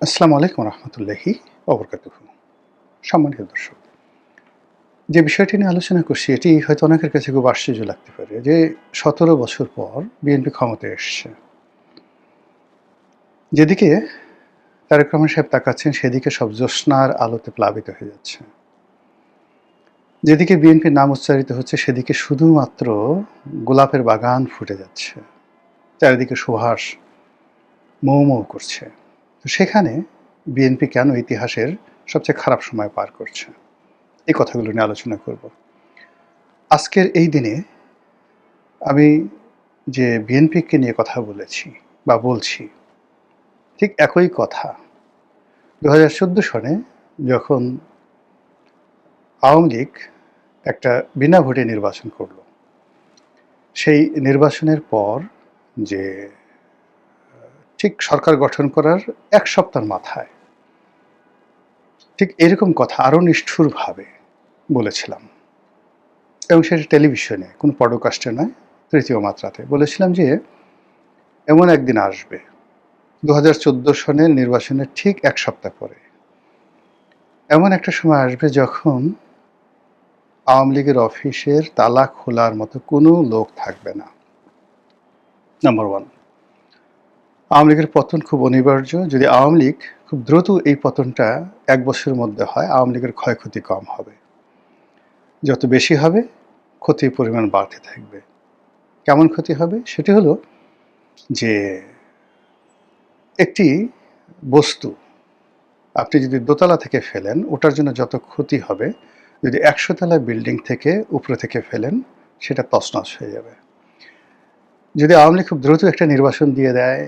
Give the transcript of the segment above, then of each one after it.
আসসালামু আলাইকুম রহমতুল্লাহি ওবরকাতুহু। সম্মানিত দর্শক, যে বিষয়টি নিয়ে আলোচনা করছি এটি হয়তো অনেকের কাছে খুব আশ্চর্য লাগতে পারে যে ১৭ বছর পর বিএনপি ক্ষমতায় এসছে। যেদিকে তারেক রহমান সাহেব তাকাচ্ছেন সেদিকে সব জ্যোৎস্নার আলোতে প্লাবিত হয়ে যাচ্ছে। যেদিকে বিএনপির নাম উচ্চারিত হচ্ছে সেদিকে শুধুমাত্র গোলাপের বাগান ফুটে যাচ্ছে। চারিদিকে সুবাস মৌ মৌ করছে। তো সেখানে বিএনপি কেন ইতিহাসের সবচেয়ে খারাপ সময় পার করছে? এই কথাগুলো নিয়ে আলোচনা করব। আজকের এই দিনে আমি যে বিএনপিকে নিয়ে কথা বলেছি বা বলছি, ঠিক একই কথা ২০১৪ সনে যখন আওয়ামী লীগ একটা বিনা ভোটে নির্বাচন করল, সেই নির্বাচনের পর যে ঠিক সরকার গঠন করার ১ সপ্তাহের মাথায় ঠিক এরকম কথা আরও নিষ্ঠুরভাবে বলেছিলাম, এবং সেটা টেলিভিশনে, কোনো পডকাস্টে নয়, তৃতীয় মাত্রাতে বলেছিলাম যে এমন একদিন আসবে ২০১৪ সনের নির্বাচনের ঠিক ১ সপ্তাহ পরে এমন একটা সময় আসবে যখন আওয়ামী লীগের অফিসের তালা খোলার মতো কোনো লোক থাকবে না। নাম্বার 1, আওয়ামী লীগের পতন খুব অনিবার্য। যদি আওয়ামী লীগ খুব দ্রুত এই পতনটা ১ বছরের মধ্যে হয়, আওয়ামী লীগের ক্ষয়ক্ষতি কম হবে। যত বেশি হবে ক্ষতির পরিমাণ বাড়তে থাকবে। কেমন ক্ষতি হবে? সেটি হলো যে একটি বস্তু আপনি যদি দোতলা থেকে ফেলেন, ওটার জন্য যত ক্ষতি হবে, যদি ১০০ তলা বিল্ডিং থেকে উপরে থেকে ফেলেন, সেটা তছনছ হয়ে যাবে। যদি আওয়ামী লীগ খুব দ্রুত একটা নির্বাচন দিয়ে দেয়,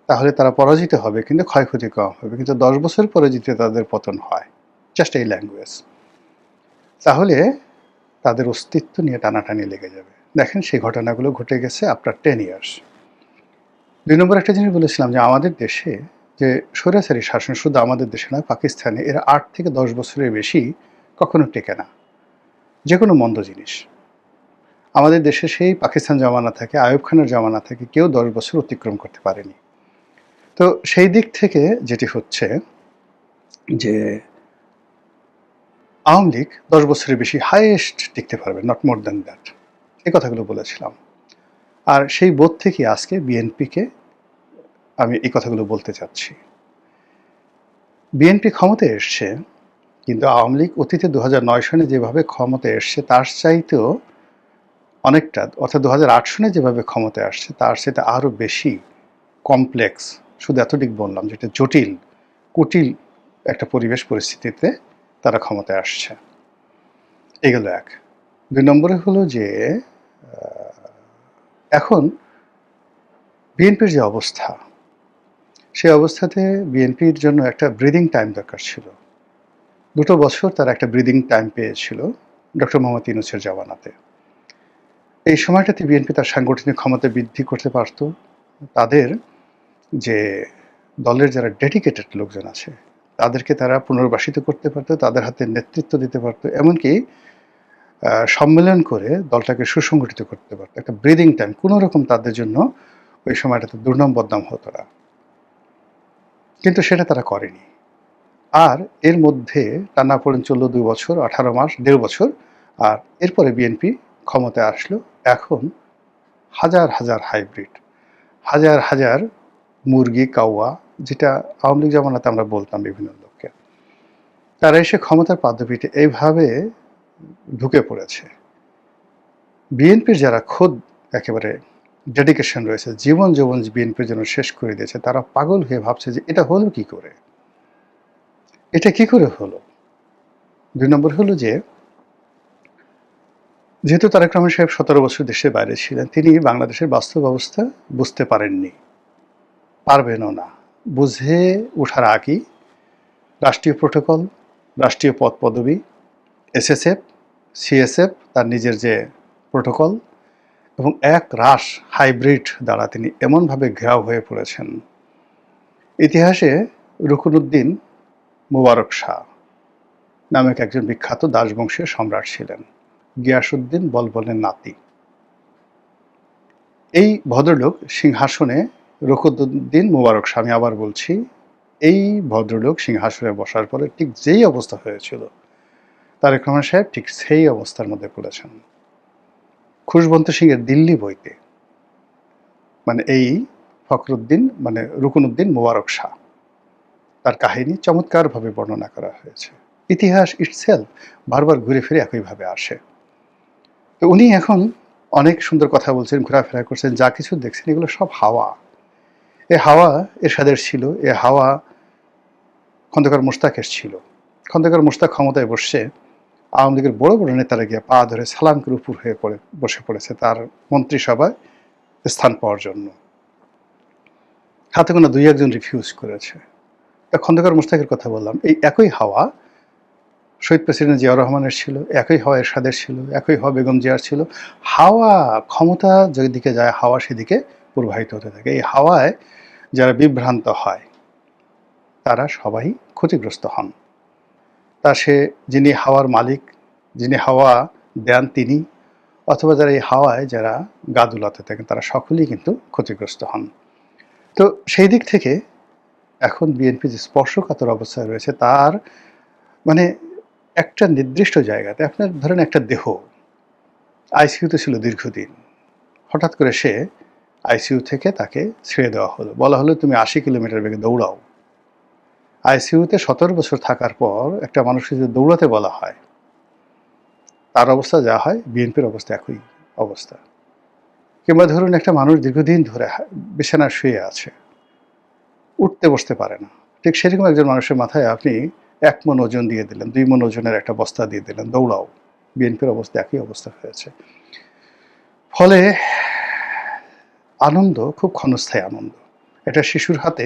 তাহলে তারা পরাজিত হবে কিন্তু ক্ষয়ক্ষতি কম হবে। কিন্তু ১০ বছর পরে যদি তাদের পতন হয়, জাস্ট এই ল্যাঙ্গুয়েজ, তাহলে তাদের অস্তিত্ব নিয়ে টানাটানি লেগে যাবে। দেখেন সেই ঘটনাগুলো ঘটে গেছে আফটার 10 ইয়ার্স। ২ নম্বর একটা জিনিস বলেছিলাম যে আমাদের দেশে যে স্বৈরাচারী শাসন, শুধু আমাদের দেশে নয়, পাকিস্তানে এরা ৮ থেকে ১০ বছরের বেশি কখনো টেকে না, যে কোনো মন্দ জিনিস। আমাদের দেশে সেই পাকিস্তান জমানা থেকে, আইয়ুব খানের জমানা থেকে কেউ ১০ বছর অতিক্রম করতে পারেনি। তো সেই দিক থেকে যেটি হচ্ছে যে আওয়ামী লীগ ১০ বছরের বেশি হাইয়েস্ট টিকতে পারবে, নট মোর দ্যান দ্যাট। এই কথাগুলো বলেছিলাম। আর সেই বোধ থেকে আজকে বিএনপিকে আমি এই কথাগুলো বলতে চাচ্ছি। বিএনপি ক্ষমতায় এসছে, কিন্তু আওয়ামী লীগ অতীতে ২০০৯ সনে যেভাবে ক্ষমতায় এসছে তার চাইতেও অনেকটা, অর্থাৎ ২০০৮ সনে যেভাবে ক্ষমতায় আসছে তার চাইতে আরও বেশি কমপ্লেক্স, শুধু এতটুক বললাম, যেটা জটিল কুটিল একটা পরিবেশ পরিস্থিতিতে তারা ক্ষমতায় আসছে। এগুলো এক। ২ নম্বরে হলো যে এখন বিএনপির যে অবস্থা, সেই অবস্থাতে বিএনপির জন্য একটা ব্রিদিং টাইম দরকার ছিল। ২ বছর তারা একটা ব্রিদিং টাইম পেয়েছিল ডক্টর মোহাম্মদ ইউনূসের জামানাতে। এই সময়টাতে বিএনপি তার সাংগঠনিক ক্ষমতা বৃদ্ধি করতে পারত। তাদের যে দলের যারা ডেডিকেটেড লোকজন আছে তাদেরকে তারা পুনর্বাসিত করতে পারত, তাদের হাতে নেতৃত্ব দিতে পারত, এমনকি সম্মেলন করে দলটাকে সুসংগঠিত করতে পারত। একটা ব্রিদিং টাইম কোনো রকম তাদের জন্য ওই সময়টাতে দুর্নাম বদনাম হতো না, কিন্তু সেটা তারা করেনি। আর এর মধ্যে টানাপোড়েন চলল ২ বছর, ১৮ মাস, ১.৫ বছর। আর এরপরে বিএনপি ক্ষমতায় আসলো। এখন হাজার হাজার হাইব্রিড, হাজার হাজার মুরগি কাউয়া, যেটা আওয়ামী লীগ জামানাতে আমরা বলতাম বিভিন্ন লোককে, তারা এসে ক্ষমতার পাদপীঠে এইভাবে ঢুকে পড়েছে। বিএনপির যারা খোদ একেবারে ডেডিকেশন রয়েছে, জীবন যৌবন বিএনপির জন্য শেষ করে দিয়েছে, তারা পাগল হয়ে ভাবছে যে এটা হলো কি করে, এটা কি করে হলো। ২ নম্বর হলো যে যেহেতু তারেক রহমান সাহেব ১৭ বছর দেশের বাইরে ছিলেন, তিনি বাংলাদেশের বাস্তব অবস্থা বুঝতে পারেননি, পারবেনও না। বুঝে ওঠার আগেই রাষ্ট্রীয় প্রোটোকল, রাষ্ট্রীয় পদ পদবি, এসএসএফ, সিএসএফ, তার নিজের যে প্রোটোকল এবং এক রাশ হাইব্রিড দ্বারা তিনি এমনভাবে ঘেরাও হয়ে পড়েছেন। ইতিহাসে রুকনউদ্দিন মুবারক শাহ নামক একজন বিখ্যাত দাসবংশীয় সম্রাট ছিলেন, গিয়াসউদ্দিন বলবনের নাতি। এই ভদ্রলোক সিংহাসনে, রুকনউদ্দিন মুবারক শাহ, আমি আবার বলছি, এই ভদ্রলোক সিংহাসনে বসার পরে ঠিক যেই অবস্থা হয়েছিল, তারেক রহমান সাহেব ঠিক সেই অবস্থার মধ্যে পড়েছেন। খুশবন্ত সিংয়ের দিল্লি বইতে মানে এই ফখরুদ্দিন মানে রুকনউদ্দিন মোবারক শাহ, তার কাহিনী চমৎকারভাবে বর্ণনা করা হয়েছে। ইতিহাস ইটসেলফ বারবার ঘুরে ফিরে একইভাবে আসে। তো উনি এখন অনেক সুন্দর কথা বলছেন, ঘোরাফেরা করছেন, যা কিছু দেখছেন এগুলো সব হাওয়া। এ হাওয়া এরশাদের ছিল, এ হাওয়া খন্দকার মোশতাকের ছিল। খন্দকার মোশতাক ক্ষমতায় বসছে, আওয়ামী লীগের বড় বড় নেতারা গিয়ে পা ধরে সালাম করে উপর হয়ে বসে পড়েছে তার মন্ত্রিসভায় স্থান পাওয়ার জন্য। হাতে গোনা দুই একজন রিফিউজ করেছে। খন্দকার মোশতাকের কথা বললাম, এই একই হাওয়া শহীদ প্রেসিডেন্ট জিয়াউর রহমানের ছিল, একই হাওয়া এরশাদের ছিল, একই হাওয়া বেগম জিয়ার ছিল। হাওয়া ক্ষমতা যেদিকে যায় হাওয়া সেদিকে প্রবাহিত হতে থাকে। এই হাওয়ায় যারা বিভ্রান্ত হয় তারা সবাই ক্ষতিগ্রস্ত হন। তা সে যিনি হাওয়ার মালিক, যিনি হাওয়া দেন তিনি, অথবা যারা এই হাওয়ায় যারা গা দুলাতে থাকেন তারা সকলেই কিন্তু ক্ষতিগ্রস্ত হন। তো সেই দিক থেকে এখন বিএনপি যে স্পর্শকাতর অবস্থায় রয়েছে তার মানে একটা নির্দিষ্ট জায়গাতে, আপনার ধরেন একটা দেহ আইসিইউতে ছিল দীর্ঘদিন, হঠাৎ করে সে আইসিইউ থেকে তাকে ছেড়ে দেওয়া হলো, বলা হলো তুমি 80 কিলোমিটার বেগে দৌড়াও। আইসিইউতে 17 বছর থাকার পর একটা মানুষকে যদি দৌড়াতে বলা হয়, তার অবস্থা যা হয় বিএনপির অবস্থা একই অবস্থা। কিংবা ধরুন একটা মানুষ দীর্ঘদিন ধরে বিছানায় শুয়ে আছে, উঠতে বসতে পারে না, ঠিক সেরকম একজন মানুষের মাথায় আপনি 1 মণ ওজন দিয়ে দিলেন, 2 মণ ওজনের একটা বস্তা দিয়ে দিলেন, দৌড়াও। বিএনপির অবস্থা একই অবস্থা হয়েছে। ফলে আনন্দ খুব ক্ষণস্থায়ী আনন্দ। একটা শিশুর হাতে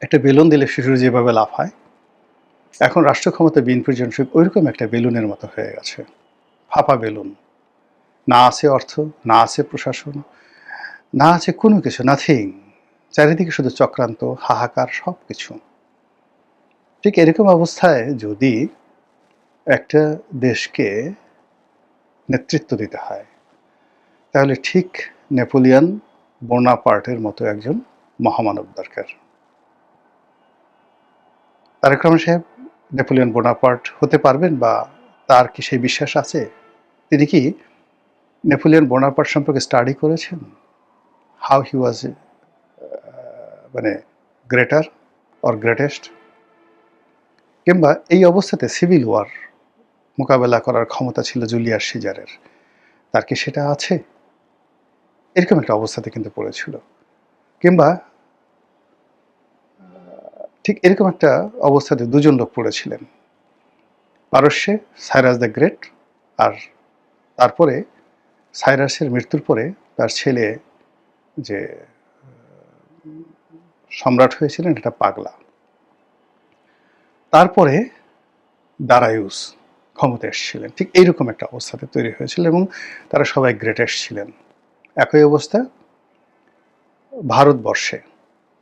একটা বেলুন দিলে শিশুর যেভাবে লাফায়, এখন রাষ্ট্র ক্ষমতা বিএনপির জন্য ওইরকম একটা বেলুনের মতো হয়ে গেছে, ফাঁপা বেলুন। না আছে অর্থ, না আছে প্রশাসন, না আছে কোনো কিছু, নাথিং। চারিদিকে শুধু চক্রান্ত, হাহাকার, সব কিছু। ঠিক এরকম অবস্থায় যদি একটা দেশকে নেতৃত্ব দিতে হয়, তাহলে ঠিক নেপোলিয়ন বোনাপার্টের মতো একজন মহামানব দরকার। তারেক রহমান সাহেব নেপোলিয়ন বোনাপার্ট হতে পারবেন, বা তার কি সেই বিশ্বাস আছে? তিনি কি নেপোলিয়ন বোনাপার্ট সম্পর্কে স্টাডি করেছেন? হাউ হি ওয়াজ মানে গ্রেটার অর গ্রেটেস্ট? কিংবা এই অবস্থাতে সিভিল ওয়ার মোকাবেলা করার ক্ষমতা ছিল জুলিয়াস সিজারের, তার কি সেটা আছে? এরকম একটা অবস্থাতে কিন্তু পড়েছিল। কিংবা ঠিক এরকম একটা অবস্থাতে দুজন লোক পড়েছিলেন, পারস্যে সাইরাস দ্য গ্রেট, আর তারপরে সাইরাসের মৃত্যুর পরে তার ছেলে যে সম্রাট হয়েছিলেন এটা পাগলা। তারপরে দারায়ুস ক্ষমতা এসেছিলেন। ঠিক এইরকম একটা অবস্থাতে তৈরি হয়েছিল এবং তারা সবাই গ্রেটেস্ট ছিলেন। একই অবস্থা ভারতবর্ষে,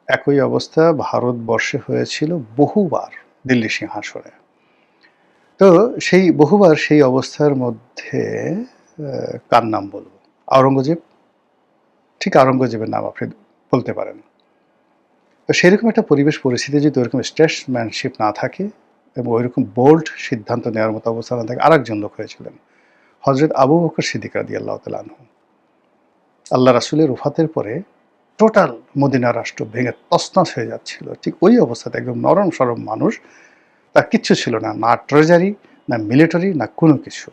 একই অবস্থা ভারতবর্ষে হয়েছিল বহুবার দিল্লি সিংহাসনে। তো সেই বহুবার সেই অবস্থার মধ্যে কার নাম বলবো? আওরঙ্গজেব, ঠিক আওরঙ্গজেবের নাম আপনি বলতে পারেন। তো সেরকম একটা পরিবেশ পরিস্থিতি যদি ওরকম স্টেটসম্যানশিপ না থাকে এবং ওইরকম বোল্ড সিদ্ধান্ত নেওয়ার মতো অবস্থা না থাকে, আরেকজন লোক হয়েছিলেন হজরত আবু বকর সিদ্দিক রাদিয়াল্লাহু তাআলা আনহু। আল্লাহ রাসূলের ওফাতের পরে টোটাল মদিনা রাষ্ট্র ভেঙে তছনছ হয়ে যাচ্ছিল, ঠিক ওই অবস্থাতে একদম নরম সরম মানুষ, তার কিচ্ছু ছিল না, না ট্রেজারি, না মিলিটারি, না কোনো কিছু,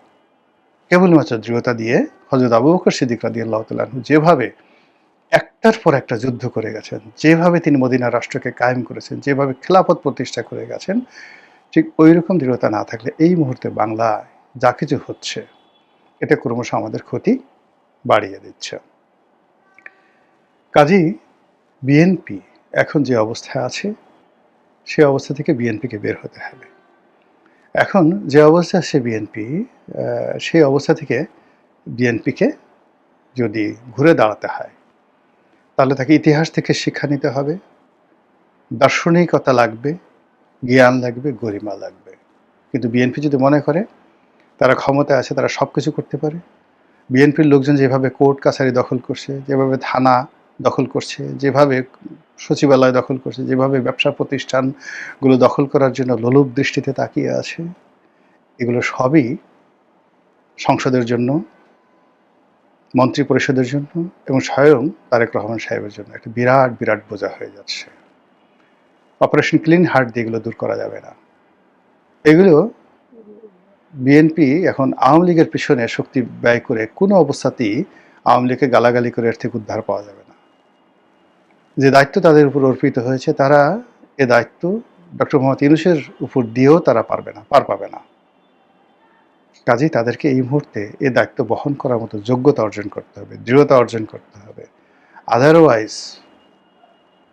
কেবলমাত্র দৃঢ়তা দিয়ে হজরত আবু বকর সিদ্দিক রাদিয়াল্লাহু তাআলা আনহু যেভাবে একটার পর একটা যুদ্ধ করে গেছেন, যেভাবে তিনি মদিনা রাষ্ট্রকে কায়েম করেছেন, যেভাবে খেলাফত প্রতিষ্ঠা করে গেছেন, ঠিক ওই রকম দৃঢ়তা না থাকলে এই মুহূর্তে বাংলায় যা কিছু হচ্ছে এটা ক্রমশ আমাদের ক্ষতি বাড়িয়ে দিচ্ছে। কাজেই বিএনপি এখন যে অবস্থায় আছে সে অবস্থা থেকে বিএনপিকে বের হতে হবে। এখন যে অবস্থায় আছে বিএনপি, সেই অবস্থা থেকে বিএনপিকে যদি ঘুরে দাঁড়াতে হয় তাহলে তাকে ইতিহাস থেকে শিক্ষা নিতে হবে, দার্শনিকতা লাগবে, জ্ঞান লাগবে, গরিমা লাগবে। কিন্তু বিএনপি যদি মনে করে তারা ক্ষমতায় আছে, তারা সব কিছু করতে পারে, বিএনপির লোকজন যেভাবে কোর্ট কাছারি দখল করছে, যেভাবে থানা দখল করছে, যেভাবে সচিবালয় দখল করছে, যেভাবে ব্যবসা প্রতিষ্ঠানগুলো দখল করার জন্য লোলুপ দৃষ্টিতে তাকিয়ে আছে, এগুলো সবই সংসদের জন্য, মন্ত্রী পরিষদের জন্য এবং স্বয়ং তারেক রহমান সাহেবের জন্য একটা বিরাট বিরাট বোঝা হয়ে যাচ্ছে। অপারেশন ক্লিন হার্ট দিয়ে এগুলো দূর করা যাবে না। এগুলো বিএনপি এখন আওয়ামী লীগের পিছনে শক্তি ব্যয় করে কোনো অবস্থাতেই আওয়ামী লীগকে গালাগালি করে এর থেকে উদ্ধার পাওয়া যাবে না। যে দায়িত্ব তাদের উপর অর্পিত হয়েছে, তারা এ দায়িত্ব ডক্টর মোহাম্মদ ইউনূসের উপর দিয়েও তারা পার পাবে না। কাজেই তাদেরকে এই মুহূর্তে এ দায়িত্ব বহন করার মতো যোগ্যতা অর্জন করতে হবে, দৃঢ়তা অর্জন করতে হবে। আদারওয়াইজ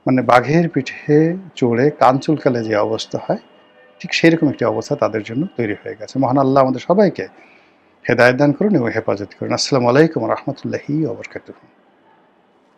মানে বাঘের পিঠে চড়ে কান চুলকালে যে অবস্থা হয়, ঠিক সেরকম একটি অবস্থা তাদের জন্য তৈরি হয়ে গেছে। মহান আল্লাহ আমাদের সবাইকে হেদায়েত দান করুন এবং হেফাজত করুন। আসসালামু আলাইকুম ওয়া রাহমাতুল্লাহি ওয়া বারাকাতুহু।